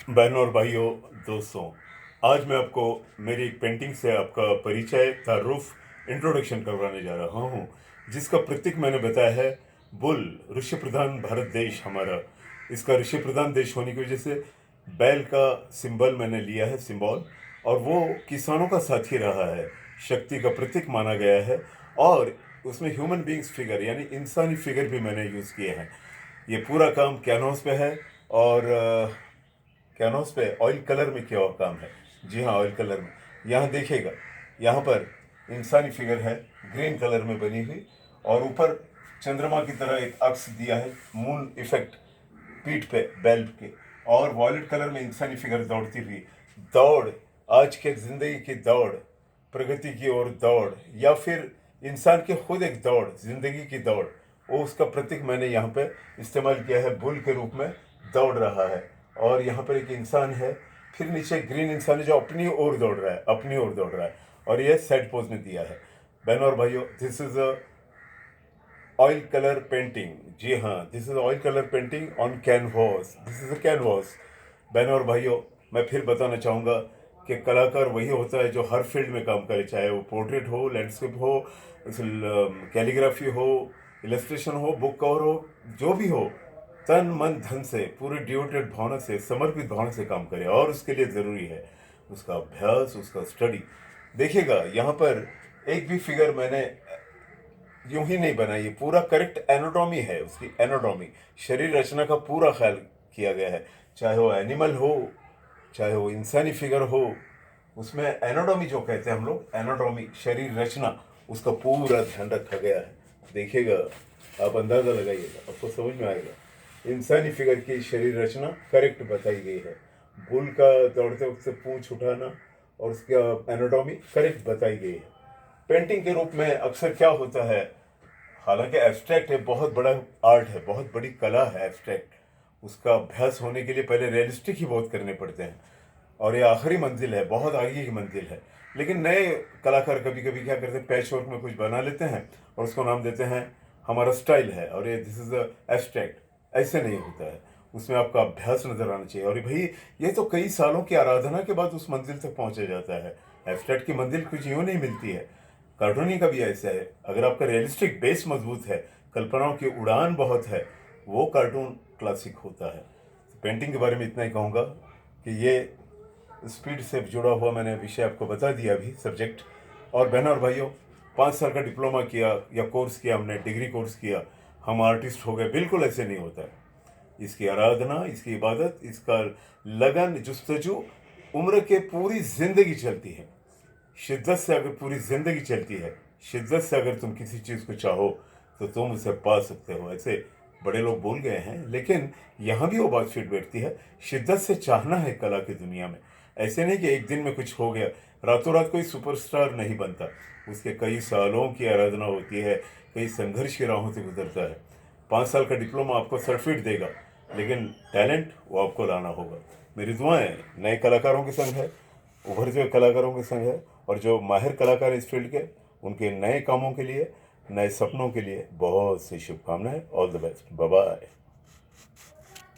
बहनों और भाइयों, दोस्तों, आज मैं आपको मेरी एक पेंटिंग से आपका परिचय तारुफ इंट्रोडक्शन करवाने जा रहा हूँ, जिसका प्रतीक मैंने बताया है बुल। ऋषि प्रधान भारत देश हमारा, इसका ऋषि प्रधान देश होने की वजह से बैल का सिंबल मैंने लिया है, सिंबल। और वो किसानों का साथी रहा है, शक्ति का प्रतीक माना गया है। और उसमें ह्यूमन बींग्स फिगर यानी इंसानी फिगर भी मैंने यूज़ किए हैं। ये पूरा काम कैनवास पे है और कैनवास पे ऑयल कलर में किया हुआ काम है। जी हाँ, ऑयल कलर में। यहाँ देखिएगा, यहाँ पर इंसानी फिगर है ग्रीन कलर में बनी हुई, और ऊपर चंद्रमा की तरह एक अक्स दिया है, मून इफेक्ट पीठ पे बैल के। और वॉयलेट कलर में इंसानी फिगर दौड़ती हुई, दौड़, आज के जिंदगी की दौड़, प्रगति की ओर दौड़, या फिर इंसान की खुद एक दौड़, जिंदगी की दौड़, वो उसका प्रतीक मैंने यहाँ पे इस्तेमाल किया है। बुल के रूप में दौड़ रहा है, और यहाँ पर एक इंसान है, फिर नीचे ग्रीन इंसान है जो अपनी ओर दौड़ रहा है, अपनी ओर दौड़ रहा है, और ये सेट पोज में दिया है। बहनों और भाइयों, this is a oil colour painting. जी हाँ, this is oil colour painting on canvas. This is a canvas. बहनों और भाइयों, मैं फिर बताना चाहूँगा कि कलाकार वही होता है जो हर फील्ड में काम करे, चाहे वो पोर्ट्रेट हो, लैंडस्केप हो, कैलीग्राफी हो, इलस्ट्रेशन हो, बुक कवर हो, जो भी हो, तन मन धन से, पूरे डिवोटेड भावना से, समर्पित भावना से काम करे। और उसके लिए ज़रूरी है उसका अभ्यास, उसका स्टडी। देखिएगा, यहाँ पर एक भी फिगर मैंने यूं ही नहीं बनाई, ये पूरा करेक्ट एनाटॉमी है, उसकी एनाटॉमी, शरीर रचना का पूरा ख्याल किया गया है। चाहे वो एनिमल हो, चाहे वो इंसानी फिगर हो, उसमें एनाटॉमी जो कहते हैं हम लोग, एनाटॉमी, शरीर रचना, उसका पूरा ध्यान रखा गया है। देखिएगा, आप अंदाज़ा लगाइएगा, आपको समझ में आएगा। इंसानी फिगर की शरीर रचना करेक्ट बताई गई है। बुल का दौड़ते वक्त से पूंछ उठाना और उसका एनाटॉमी करेक्ट बताई गई है। पेंटिंग के रूप में अक्सर क्या होता है, हालांकि एब्स्ट्रैक्ट है, बहुत बड़ा आर्ट है, बहुत बड़ी कला है एब्स्ट्रैक्ट, उसका अभ्यास होने के लिए पहले रियलिस्टिक ही बहुत करने पड़ते हैं, और ये आखिरी मंजिल है, बहुत आगे की मंजिल है। लेकिन नए कलाकार कभी कभी क्या करते हैं, पैच वर्क में कुछ बना लेते हैं और उसको नाम देते हैं हमारा स्टाइल है, और ये दिस इज एब्स्ट्रैक्ट। ऐसे नहीं होता है, उसमें आपका अभ्यास नजर आना चाहिए। और भाई, ये तो कई सालों की आराधना के बाद उस मंजिल तक पहुंचा जाता है। एब्स्ट्रैक्ट की मंजिल कुछ यूं नहीं मिलती है। कार्टूनिंग का भी ऐसा है, अगर आपका रियलिस्टिक बेस मजबूत है, कल्पनाओं की उड़ान बहुत है, वो कार्टून क्लासिक होता है। पेंटिंग के बारे में इतना ही कहूँगा कि ये स्पीड से जुड़ा हुआ मैंने विषय आपको बता दिया अभी, सब्जेक्ट। और बहनों और भाइयों, 5 साल का डिप्लोमा किया या कोर्स किया, हमने डिग्री कोर्स किया, हम आर्टिस्ट हो गए, बिल्कुल ऐसे नहीं होता है। इसकी आराधना, इसकी इबादत, इसका लगन, जुस्तजू उम्र के पूरी जिंदगी चलती है। शिद्दत से अगर पूरी जिंदगी चलती है, शिद्दत से अगर तुम किसी चीज़ को चाहो तो तुम उसे पा सकते हो। ऐसे बड़े लोग बोल गए हैं, लेकिन यहाँ भी वो बात फिट बैठती है, शिद्दत से चाहना है कला की दुनिया में। ऐसे नहीं कि एक दिन में कुछ हो गया, रातों रात कोई सुपरस्टार नहीं बनता, उसके कई सालों की आराधना होती है, कई संघर्ष की राहों से गुजरता है। 5 साल का डिप्लोमा आपको सर्टिफिकेट देगा, लेकिन टैलेंट वो आपको लाना होगा। मेरी दुआएं नए कलाकारों के संग है, उभरते हुए कलाकारों के संग है, और जो माहिर कलाकार इस फील्ड के, उनके नए कामों के लिए, नए सपनों के लिए बहुत सी शुभकामनाएं। All the best, bye bye.